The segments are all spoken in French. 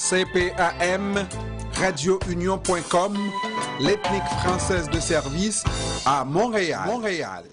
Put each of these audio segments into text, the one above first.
CPAM, radiounion.com, l'ethnique française de service à Montréal.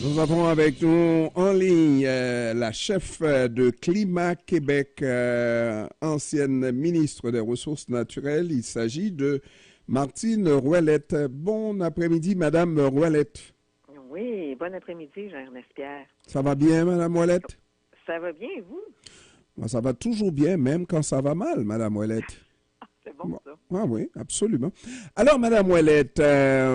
Nous avons avec nous en ligne la chef de Climat Québec, ancienne ministre des Ressources naturelles. Il s'agit de Martine Ouellette. Bon après-midi, Madame Ouellette. Oui, bon après-midi, Jean-Ernest Pierre. Ça va bien, Madame Ouellette? Ça va bien, et vous? Ben, ça va toujours bien, même quand ça va mal, Madame Ouellette. C'est bon, ça. Ah oui, absolument. Alors, Madame Ouellette,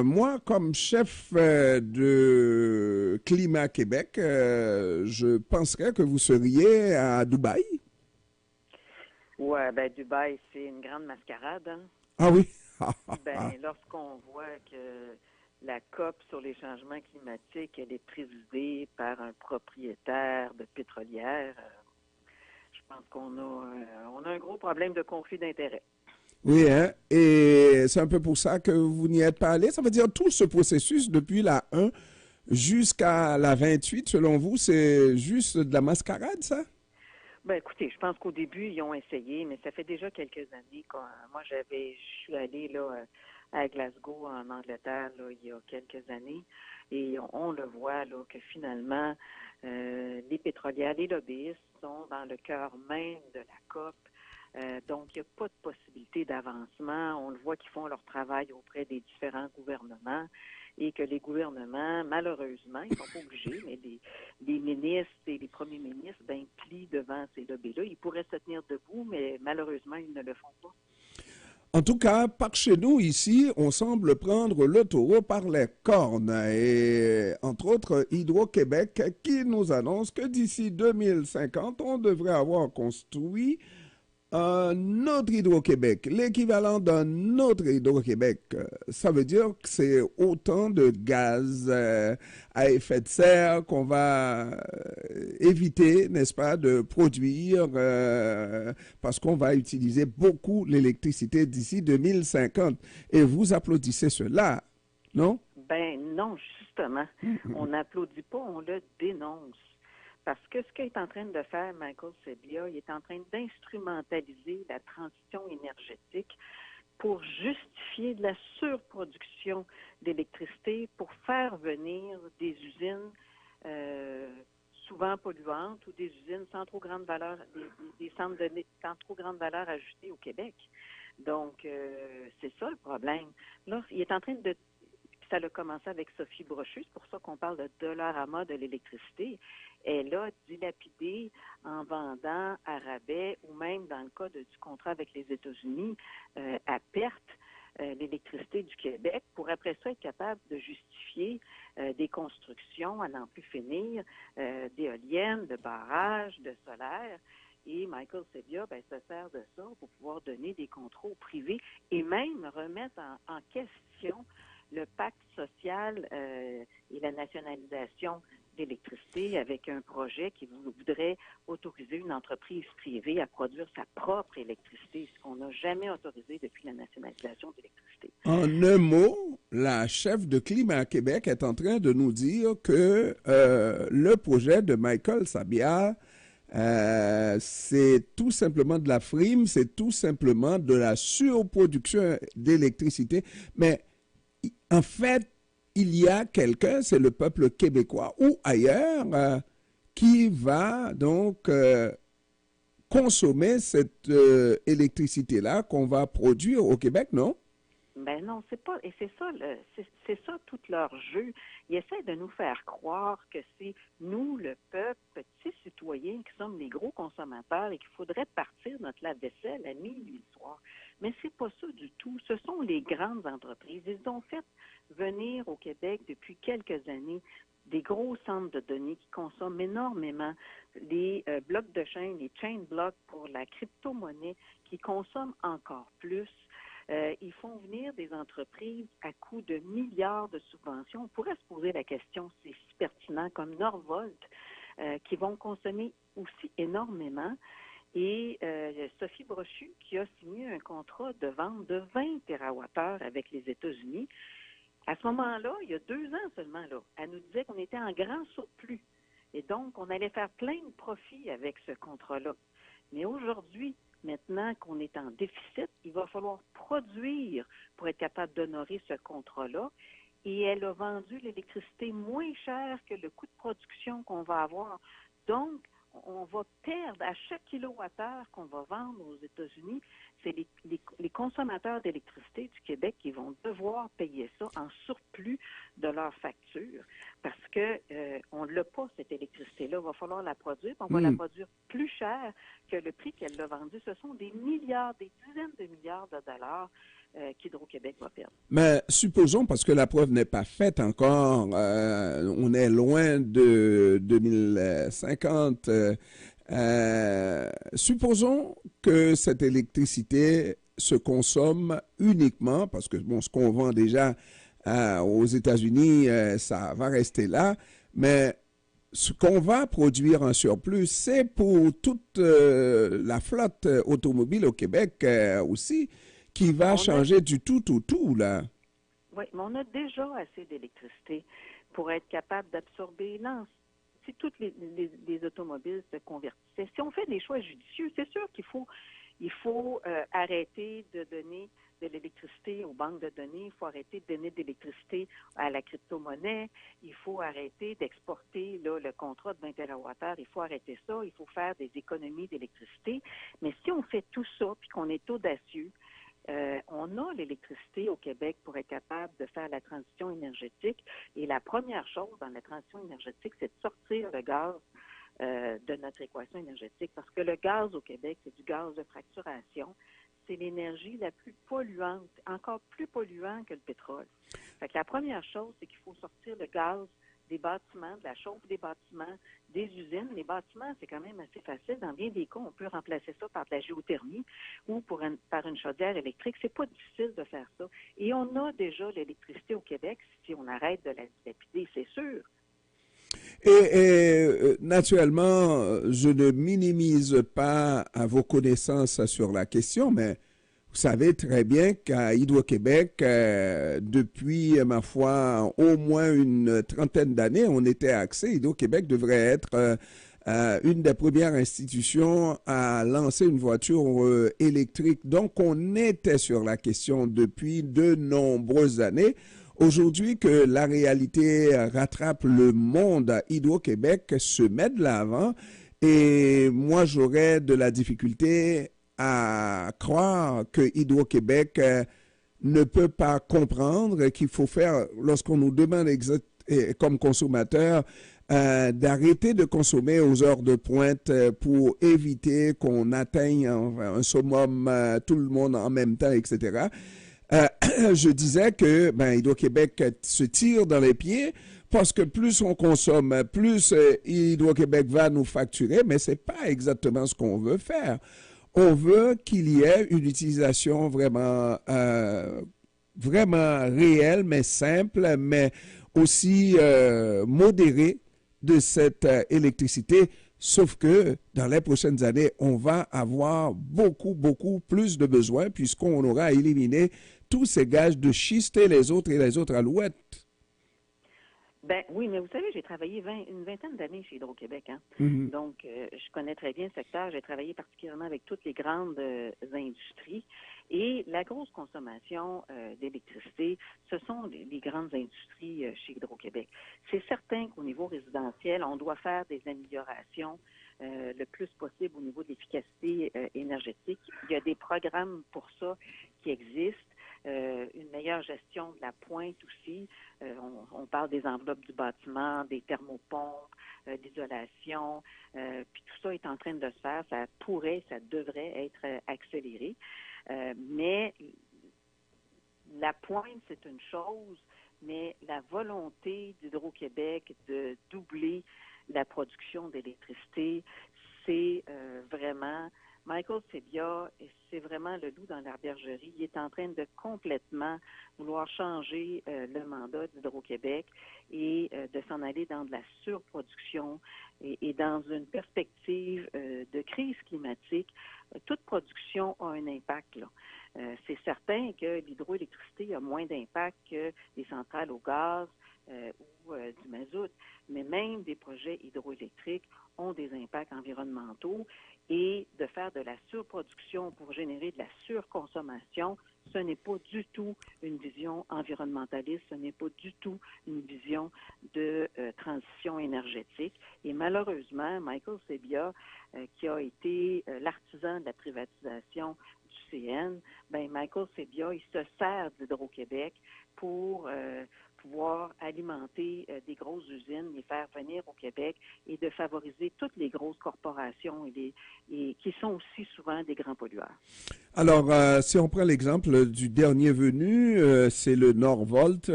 moi, comme chef de Climat Québec, je penserais que vous seriez à Dubaï. Ouais, ben Dubaï, c'est une grande mascarade, hein? Ah oui? Ben, lorsqu'on voit que la COP sur les changements climatiques, elle est présidée par un propriétaire de pétrolière, je pense qu'on a un gros problème de conflit d'intérêts. Oui, hein? Et c'est un peu pour ça que vous n'y êtes pas allé. Ça veut dire tout ce processus depuis la 1 jusqu'à la 28, selon vous, c'est juste de la mascarade, ça? Ben écoutez, je pense qu'au début, ils ont essayé, mais ça fait déjà quelques années. Moi, je suis allée là, à Glasgow, en Angleterre, là, il y a quelques années, et on le voit là, que finalement, les pétrolières, les lobbyistes sont dans le cœur même de la COP. Donc, il n'y a pas de possibilité d'avancement. On le voit qu'ils font leur travail auprès des différents gouvernements et que les gouvernements, malheureusement, ils sont pas obligés, mais les ministres et les premiers ministres, ben, plient devant ces lobbies-là. Ils pourraient se tenir debout, mais malheureusement, ils ne le font pas. En tout cas, par chez nous, ici, on semble prendre le taureau par les cornes. Et entre autres, Hydro-Québec qui nous annonce que d'ici 2050, on devrait avoir construit un autre Hydro-Québec, l'équivalent d'un autre Hydro-Québec. Ça veut dire que c'est autant de gaz à effet de serre qu'on va éviter, n'est-ce pas, de produire parce qu'on va utiliser beaucoup l'électricité d'ici 2050. Et vous applaudissez cela, non? Ben non, justement. On n'applaudit pas, on le dénonce. Parce que ce qu'est en train de faire Michael Sebia, il est en train d'instrumentaliser la transition énergétique pour justifier de la surproduction d'électricité, pour faire venir des usines souvent polluantes ou des usines sans trop grande valeur, des centres sans trop grande valeur ajoutée au Québec. Donc, c'est ça le problème. Là, il est en train de... Ça a commencé avec Sophie Brochu, c'est pour ça qu'on parle de dollarama de l'électricité. Elle a dilapidé en vendant à rabais ou même dans le cas du contrat avec les États-Unis à perte l'électricité du Québec pour après ça être capable de justifier des constructions à n'en plus finir, d'éoliennes, de barrages, de solaires. Et Michael Sebia, ben, se sert de ça pour pouvoir donner des contrats au privé et même remettre en question le pacte social et la nationalisation d'électricité avec un projet qui voudrait autoriser une entreprise privée à produire sa propre électricité, ce qu'on n'a jamais autorisé depuis la nationalisation de l'électricité. En un mot, la chef de Climat Québec est en train de nous dire que le projet de Michael Sabia, c'est tout simplement de la frime, c'est tout simplement de la surproduction d'électricité. Mais en fait, il y a quelqu'un, c'est le peuple québécois ou ailleurs, qui va donc consommer cette électricité-là qu'on va produire au Québec, non? Ben non, c'est pas, et c'est ça tout leur jeu. Ils essaient de nous faire croire que c'est nous, le peuple, petits citoyens, qui sommes les gros consommateurs et qu'il faudrait partir notre lave-vaisselle à minuit le soir. Mais c'est pas ça du tout. Ce sont les grandes entreprises. Ils ont fait venir au Québec depuis quelques années des gros centres de données qui consomment énormément, les blocs de chaîne, les chain blocks pour la crypto-monnaie qui consomment encore plus. Ils font venir des entreprises à coût de milliards de subventions. On pourrait se poser la question, c'est si pertinent comme Norvolt, qui vont consommer aussi énormément. Et Sophie Brochu, qui a signé un contrat de vente de 20 TWh avec les États-Unis, à ce moment-là, il y a 2 ans seulement, là, elle nous disait qu'on était en grand surplus. Et donc, on allait faire plein de profits avec ce contrat-là. Mais aujourd'hui, maintenant qu'on est en déficit, il va falloir produire pour être capable d'honorer ce contrat-là. Et elle a vendu l'électricité moins cher que le coût de production qu'on va avoir. Donc, on va perdre à chaque kilowattheure qu'on va vendre aux États-Unis, c'est les consommateurs d'électricité du Québec qui vont devoir payer ça en surplus de leur facture parce que on l'a pas, cette électricité-là. Il va falloir la produire, on va la produire plus cher que le prix qu'elle l'a vendue. Ce sont des milliards, des dizaines de milliards de dollars qu'Hydro-Québec va perdre. Mais supposons, parce que la preuve n'est pas faite encore, on est loin de 2050, supposons que cette électricité se consomme uniquement, parce que bon, ce qu'on vend déjà aux États-Unis, ça va rester là, mais ce qu'on va produire en surplus, c'est pour toute la flotte automobile au Québec aussi, qui va changer du tout au tout, là. Oui, mais on a déjà assez d'électricité pour être capable d'absorber l'ensemble. Si toutes les automobiles se convertissaient, si on fait des choix judicieux, c'est sûr il faut arrêter de donner de l'électricité aux banques de données, il faut arrêter de donner de l'électricité à la crypto-monnaie, il faut arrêter d'exporter là, le contrat de 20 TWh, il faut arrêter ça, il faut faire des économies d'électricité. Mais si on fait tout ça, puis qu'on est audacieux, on a l'électricité au Québec pour être capable de faire la transition énergétique. Et la première chose dans la transition énergétique, c'est de sortir le gaz de notre équation énergétique. Parce que le gaz au Québec, c'est du gaz de fracturation. C'est l'énergie la plus polluante, encore plus polluante que le pétrole. Fait que la première chose, c'est qu'il faut sortir le gaz des bâtiments, de la chauffe des bâtiments, des usines. Les bâtiments, c'est quand même assez facile. Dans bien des cas, on peut remplacer ça par de la géothermie ou par une chaudière électrique. C'est pas difficile de faire ça. Et on a déjà l'électricité au Québec si on arrête de la dilapider, c'est sûr. Et naturellement, je ne minimise pas à vos connaissances sur la question, mais vous savez très bien qu'à Hydro-Québec, depuis, ma foi, au moins une trentaine d'années, on était axé. Hydro-Québec devrait être une des premières institutions à lancer une voiture électrique. Donc, on était sur la question depuis de nombreuses années. Aujourd'hui que la réalité rattrape le monde, Hydro-Québec se met de l'avant et moi, j'aurais de la difficulté à croire que Hydro-Québec ne peut pas comprendre qu'il faut faire, lorsqu'on nous demande comme consommateurs, d'arrêter de consommer aux heures de pointe pour éviter qu'on atteigne un summum, tout le monde en même temps, etc. Je disais que Hydro-Québec se tire dans les pieds parce que plus on consomme, plus Hydro-Québec va nous facturer, mais ce n'est pas exactement ce qu'on veut faire. On veut qu'il y ait une utilisation vraiment réelle, mais simple, mais aussi modérée de cette électricité. Sauf que dans les prochaines années, on va avoir beaucoup, beaucoup plus de besoins puisqu'on aura éliminé tous ces gages de schiste et les autres alouettes. Ben oui, mais vous savez, j'ai travaillé une vingtaine d'années chez Hydro-Québec. Hein? Donc, je connais très bien le secteur. J'ai travaillé particulièrement avec toutes les grandes industries. Et la grosse consommation d'électricité, ce sont les grandes industries chez Hydro-Québec. C'est certain qu'au niveau résidentiel, on doit faire des améliorations le plus possible au niveau de l'efficacité énergétique. Il y a des programmes pour ça qui existent. Une meilleure gestion de la pointe aussi. On parle des enveloppes du bâtiment, des thermopompes, d'isolation. Puis tout ça est en train de se faire. Ça devrait être accéléré. Mais la pointe, c'est une chose, mais la volonté d'Hydro-Québec de doubler la production d'électricité, c'est vraiment... Michael Sebia, c'est vraiment le loup dans la bergerie. Il est en train de complètement vouloir changer le mandat d'Hydro-Québec et de s'en aller dans de la surproduction et dans une perspective de crise climatique. Toute production a un impact, là. C'est certain que l'hydroélectricité a moins d'impact que les centrales au gaz ou du mazout, mais même des projets hydroélectriques ont des impacts environnementaux et de faire de la surproduction pour générer de la surconsommation, ce n'est pas du tout une vision environnementaliste, ce n'est pas du tout une vision de transition énergétique. Et malheureusement, Michael Sebia, qui a été l'artisan de la privatisation du CN, ben Michael Sebia, il se sert d'Hydro-Québec pour pouvoir alimenter des grosses usines, les faire venir au Québec et de favoriser toutes les grosses corporations et qui sont aussi souvent des grands pollueurs. Alors, si on prend l'exemple du dernier venu, c'est le Norvolt.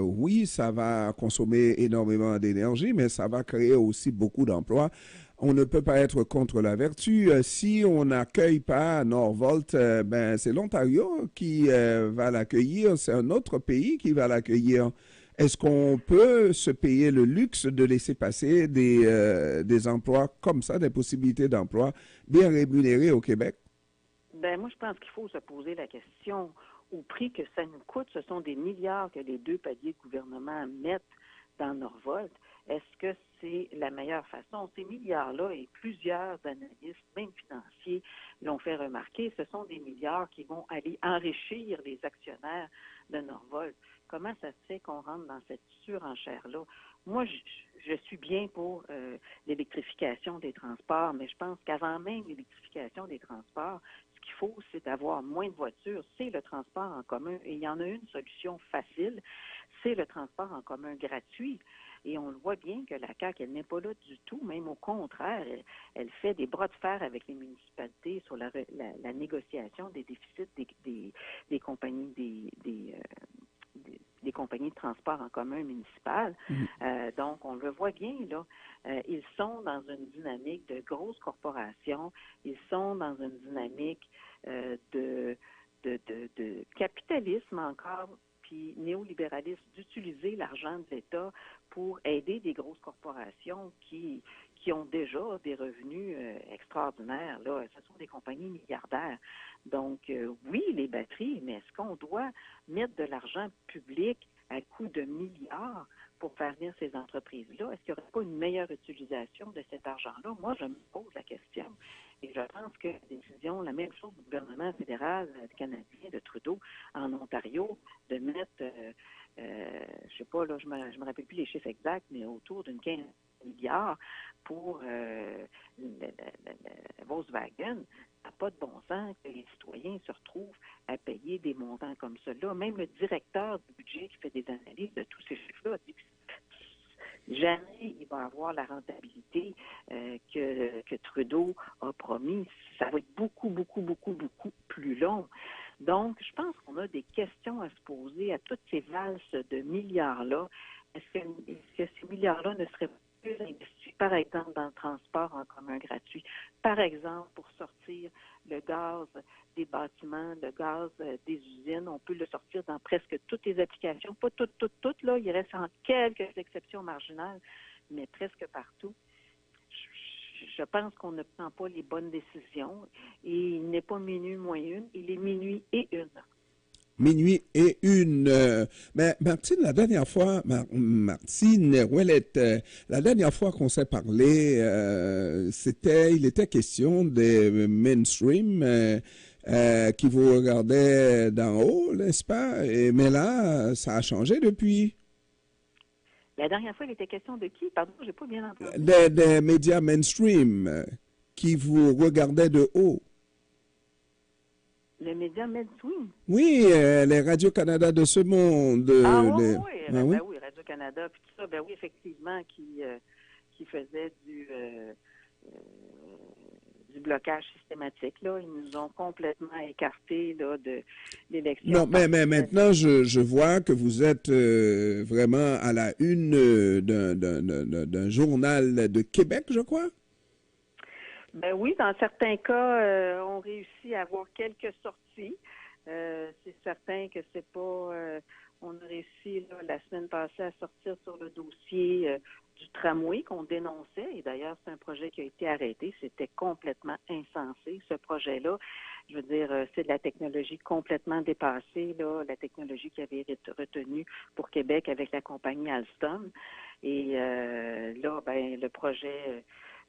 Oui, ça va consommer énormément d'énergie, mais ça va créer aussi beaucoup d'emplois. On ne peut pas être contre la vertu. Si on n'accueille pas Norvolt, ben c'est l'Ontario qui va l'accueillir. C'est un autre pays qui va l'accueillir. Est-ce qu'on peut se payer le luxe de laisser passer des emplois comme ça, des possibilités d'emploi bien rémunérés au Québec? Ben moi, je pense qu'il faut se poser la question au prix que ça nous coûte. Ce sont des milliards que les deux paliers de gouvernement mettent dans Norvolt. Est-ce que c'est la meilleure façon? Ces milliards-là, et plusieurs analystes, même financiers, l'ont fait remarquer, ce sont des milliards qui vont aller enrichir les actionnaires de Norvolt. Comment ça se fait qu'on rentre dans cette surenchère-là? Moi, je suis bien pour l'électrification des transports, mais je pense qu'avant même l'électrification des transports, ce qu'il faut, c'est d'avoir moins de voitures. C'est le transport en commun. Et il y en a une solution facile, c'est le transport en commun gratuit. Et on le voit bien que la CAQ, elle n'est pas là du tout, même au contraire, elle fait des bras de fer avec les municipalités sur la négociation des déficits des compagnies des compagnies de transport en commun municipales. Donc, on le voit bien, là. Ils sont dans une dynamique de grosses corporations. Ils sont dans une dynamique de capitalisme encore, puis néolibéralisme, d'utiliser l'argent de l'État pour aider des grosses corporations qui ont déjà des revenus extraordinaires. Là. Ce sont des compagnies milliardaires. Donc, oui, les batteries, mais est-ce qu'on doit mettre de l'argent public à coût de milliards pour faire venir ces entreprises-là? Est-ce qu'il n'y aurait pas une meilleure utilisation de cet argent-là? Moi, je me pose la question. Et je pense que la décision, la même chose du gouvernement fédéral canadien, de Trudeau, en Ontario, de mettre, je sais pas, là, je me rappelle plus les chiffres exacts, mais autour d'une 15 milliards pour Volkswagen, ça n'a pas de bon sens que les citoyens se retrouvent à payer des montants comme cela. Même le directeur du budget qui fait des analyses de tous ces chiffres-là dit que jamais il va avoir la rentabilité que Trudeau a promis. Ça va être beaucoup, beaucoup, beaucoup, beaucoup plus long. Donc, je pense qu'on a des questions à se poser à toutes ces valses de milliards-là. Est-ce que ces milliards-là ne seraient plus investis, par exemple, dans le transport en commun gratuit, par exemple, pour sortir le gaz des bâtiments, le gaz des usines, on peut le sortir dans presque toutes les applications, pas toutes, là, il reste en quelques exceptions marginales, mais presque partout. Je pense qu'on ne prend pas les bonnes décisions et il n'est pas minuit moins une, il est minuit et une. Minuit et une. Mais Martine, la dernière fois, Martine Ouellette, la dernière fois qu'on s'est parlé, il était question des mainstream qui vous regardaient d'en haut, n'est-ce pas? Mais là, ça a changé depuis. La dernière fois, il était question de qui? Pardon, j'ai pas bien entendu. Des médias mainstream qui vous regardaient de haut. Le média mainstream? Oui, les Radio-Canada de ce monde. Oui, Radio-Canada, puis tout ça, ben oui, effectivement, qui faisait du du blocage systématique. Là. Ils nous ont complètement écartés là, de l'élection. Non, mais maintenant, je vois que vous êtes vraiment à la une d'un journal de Québec, je crois. Ben oui, dans certains cas, on réussit à avoir quelques sorties. C'est certain que c'est pas... on a réussi là, la semaine passée à sortir sur le dossier du tramway qu'on dénonçait. Et d'ailleurs, c'est un projet qui a été arrêté. C'était complètement insensé, ce projet-là. Je veux dire, c'est de la technologie complètement dépassée, là, la technologie qui avait été retenue pour Québec avec la compagnie Alstom. Et là, ben, le projet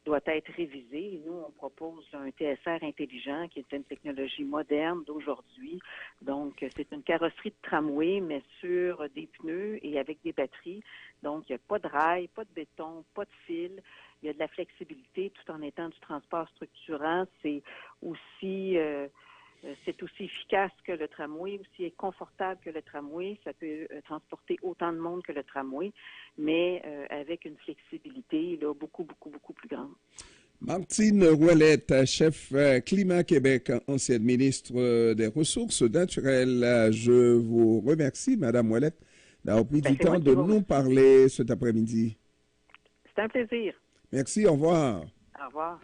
doit être révisé. Et nous, on propose là, un TSR intelligent qui est une technologie moderne d'aujourd'hui. Donc, c'est une carrosserie de tramway, mais sur des pneus et avec des batteries. Donc, il n'y a pas de rail, pas de béton, pas de fil. Il y a de la flexibilité tout en étant du transport structurant. C'est aussi efficace que le tramway, aussi confortable que le tramway. Ça peut transporter autant de monde que le tramway, mais avec une flexibilité là, beaucoup plus grande. Martine Ouellette, chef Climat Québec, ancienne ministre des Ressources naturelles. Je vous remercie, Madame Ouellette, d'avoir pris du temps de nous parler cet après-midi. C'est un plaisir. Merci, au revoir. Au revoir.